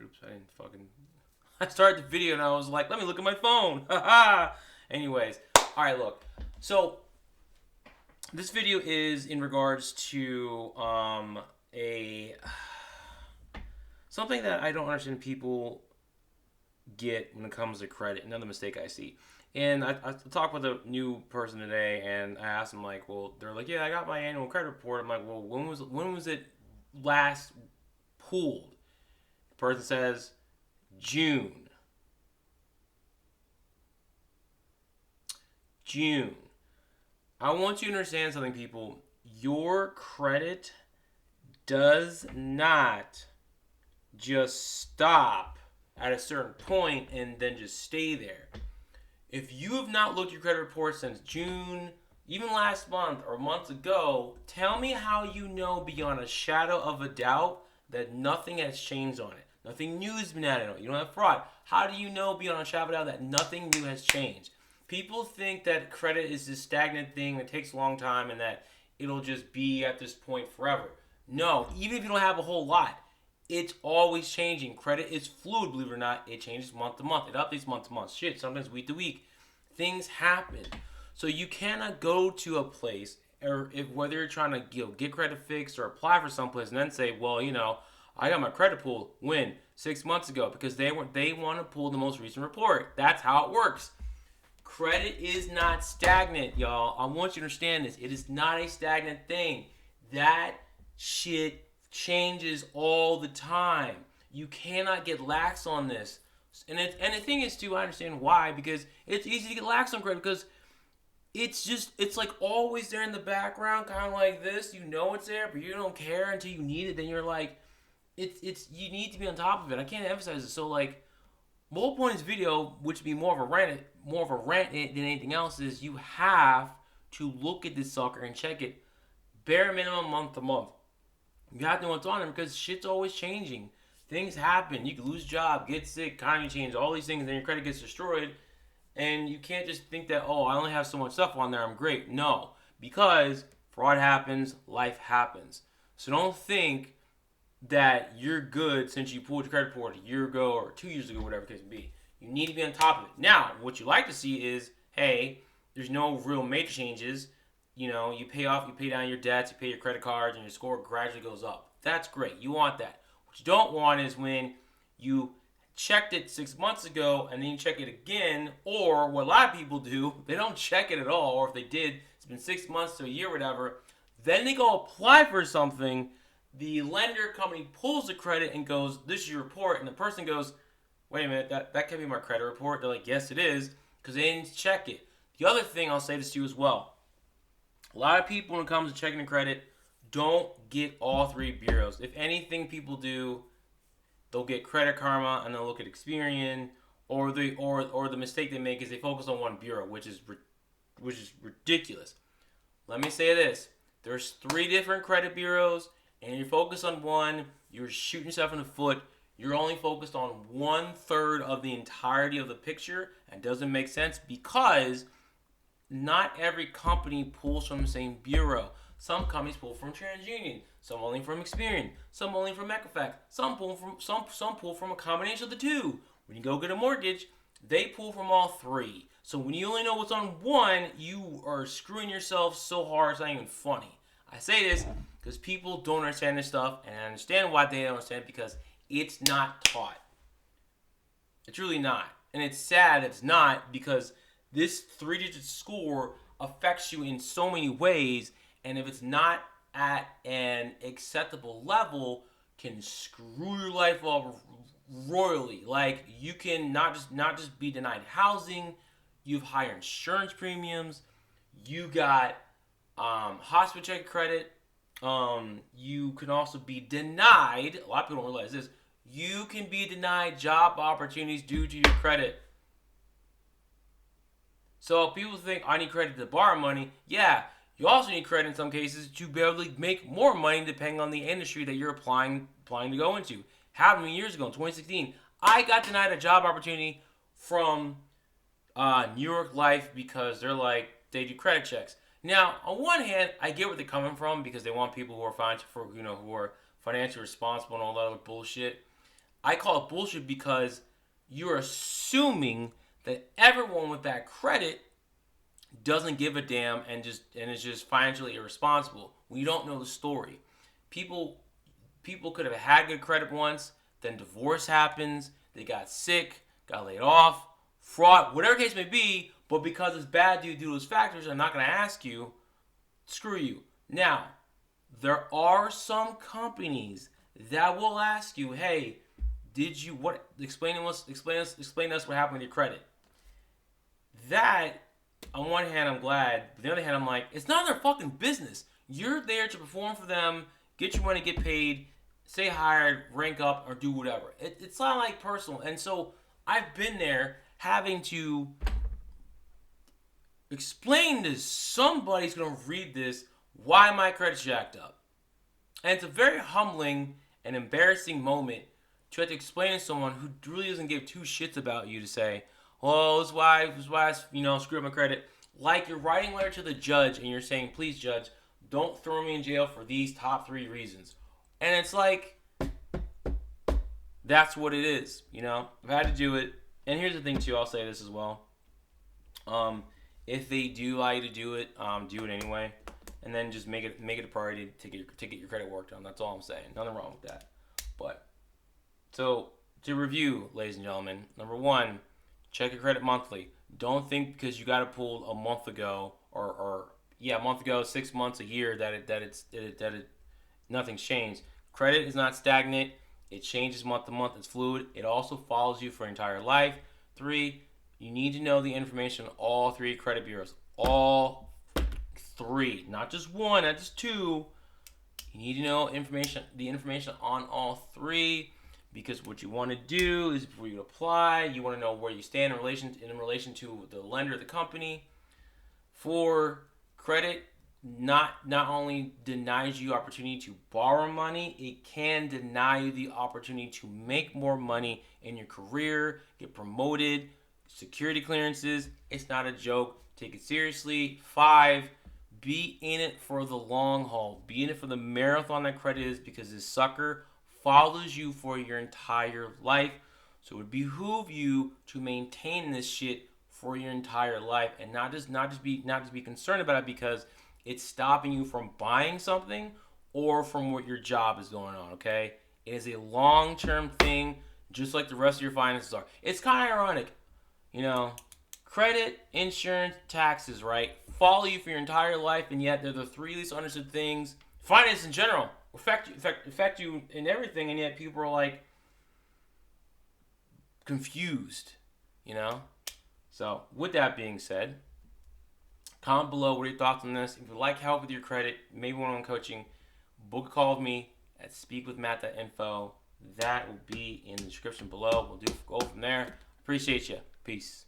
Oops, I didn't fucking. I started the video and I was like, let me look at my phone. Haha. Anyways, all right, look. So this video is in regards to a something that I don't understand people get when it comes to credit. Another mistake I see. And I talked with a new person today, and I asked them like, well, they're like, yeah, I got my annual credit report. I'm like, well, when was it last pulled? The person says June. June. I want you to understand something, people. Your credit does not just stop at a certain point and then just stay there. If you have not looked at your credit report since June, even last month or months ago, tell me how you know beyond a shadow of a doubt that nothing has changed on it. Nothing new has been added on it. You don't have fraud. How do you know beyond a shadow of a doubt that nothing new has changed? People think that credit is this stagnant thing that takes a long time and that it'll just be at this point forever. No, even if you don't have a whole lot, it's always changing. Credit is fluid, believe it or not. It changes month to month. It updates month to month. Shit, sometimes week to week. Things happen. So you cannot go to a place, or whether you're trying to get credit fixed or apply for someplace, and then say, well, I got my credit pulled. When? 6 months ago, because they want to pull the most recent report. That's how it works. Credit is not stagnant, y'all. I want you to understand this. It is not a stagnant thing. That shit changes all the time. You cannot get lax on this. And the thing is, too, I understand why. Because it's easy to get lax on credit because it's like always there in the background, kind of like this. You know it's there, but you don't care until you need it. Then you're like, you need to be on top of it. I can't emphasize it. So, like, the whole point of this video, which would be more of a rant than anything else, is you have to look at this sucker and check it bare minimum month to month. You have to know what's on it because shit's always changing. Things happen. You can lose a job, get sick, economy change, all these things, and then your credit gets destroyed. And you can't just think that, oh, I only have so much stuff on there, I'm great. No, because fraud happens, life happens. So don't think that you're good since you pulled your credit report a year ago or 2 years ago, whatever the case may be. You need to be on top of it. Now, what you like to see is, hey, there's no real major changes. You pay down your debts, you pay your credit cards, and your score gradually goes up. That's great. You want that. What you don't want is when you checked it 6 months ago and then you check it again, or what a lot of people do, they don't check it at all, or if they did, it's been 6 months to a year, whatever. Then they go apply for something. The lender company pulls the credit and goes, this is your report. And the person goes, wait a minute, that can't be my credit report. They're like, yes, it is, because they didn't check it. The other thing, I'll say this to you as well. A lot of people, when it comes to checking the credit, don't get all three bureaus. If anything people do, they'll get Credit Karma and they'll look at Experian, or the mistake they make is they focus on one bureau, which is ridiculous. Let me say this. There's 3 different credit bureaus, and you focus on one, you're shooting yourself in the foot. You're only focused on 1/3 of the entirety of the picture, and it doesn't make sense because not every company pulls from the same bureau. Some companies pull from TransUnion, some only from Experian, some only from Equifax, some pull from a combination of the two. When you go get a mortgage, they pull from all 3. So when you only know what's on one, you are screwing yourself so hard it's not even funny. I say this because people don't understand this stuff, and I understand why they don't understand it, because it's not taught. It's really not. And it's sad it's not, because this 3-digit score affects you in so many ways, and if it's not at an acceptable level, can screw your life up royally. Like, you can not just be denied housing, you have higher insurance premiums, you got hospital check credit, you can also be denied, a lot of people don't realize this, you can be denied job opportunities due to your credit. So people think, I need credit to borrow money. Yeah, you also need credit in some cases to be able to make more money depending on the industry that you're applying to go into. Happened to me years ago in 2016. I got denied a job opportunity from New York Life because they do credit checks. Now, on one hand, I get where they're coming from because they want people who are financially responsible and all that other bullshit. I call it bullshit because you're assuming that everyone with that credit doesn't give a damn and is just financially irresponsible. We don't know the story. People people could have had good credit once, then divorce happens, they got sick, got laid off, fraud, whatever case may be, but because it's bad due to those factors, I'm not going to ask you, screw you. Now, there are some companies that will ask you, hey, did you what explain to us what happened with your credit. That, on one hand, I'm glad, but on the other hand, I'm like, it's not their fucking business. You're there to perform for them, get your money, get paid, stay hired, rank up, or do whatever. It's not like personal. And so I've been there having to explain to somebody's going to read this why my credit's jacked up. And it's a very humbling and embarrassing moment to have to explain to someone who really doesn't give two shits about you to say, oh, this is why I screwed up my credit. Like you're writing a letter to the judge and you're saying, please, judge, don't throw me in jail for these top 3 reasons. And it's like, that's what it is, I've had to do it. And here's the thing, too. I'll say this as well. If they do allow you to do it anyway. And then just make it a priority to get your credit work done. That's all I'm saying. Nothing wrong with that. But, so, to review, ladies and gentlemen. Number 1, check your credit monthly. Don't think because you got it pulled a month ago a month ago, 6 months, a year that nothing's changed. Credit is not stagnant. It changes month to month. It's fluid. It also follows you for your entire life. 3, you need to know the information on all 3 credit bureaus. All 3, not just 1, not just 2. You need to know the information on all 3, because what you want to do is before you apply, you want to know where you stand in relation to the lender, the company. 4, credit not only denies you opportunity to borrow money, it can deny you the opportunity to make more money in your career, get promoted, security clearances. It's not a joke. Take it seriously. 5, be in it for the long haul. Be in it for the marathon that credit is, because this sucker follows you for your entire life. So it would behoove you to maintain this shit for your entire life, and not just be concerned about it because it's stopping you from buying something or from what your job is going on. Okay, it is a long-term thing, just like the rest of your finances are. It's kind of ironic, credit, insurance, taxes, right? Follow you for your entire life, and yet they're the 3 least understood things. Finance in general affect you in everything, and yet people are like confused, So with that being said, comment below what are your thoughts on this. If you'd like help with your credit, maybe one-on-one coaching, book a call with me at speakwithmatt.info. That will be in the description below. We'll go from there. Appreciate you. Peace.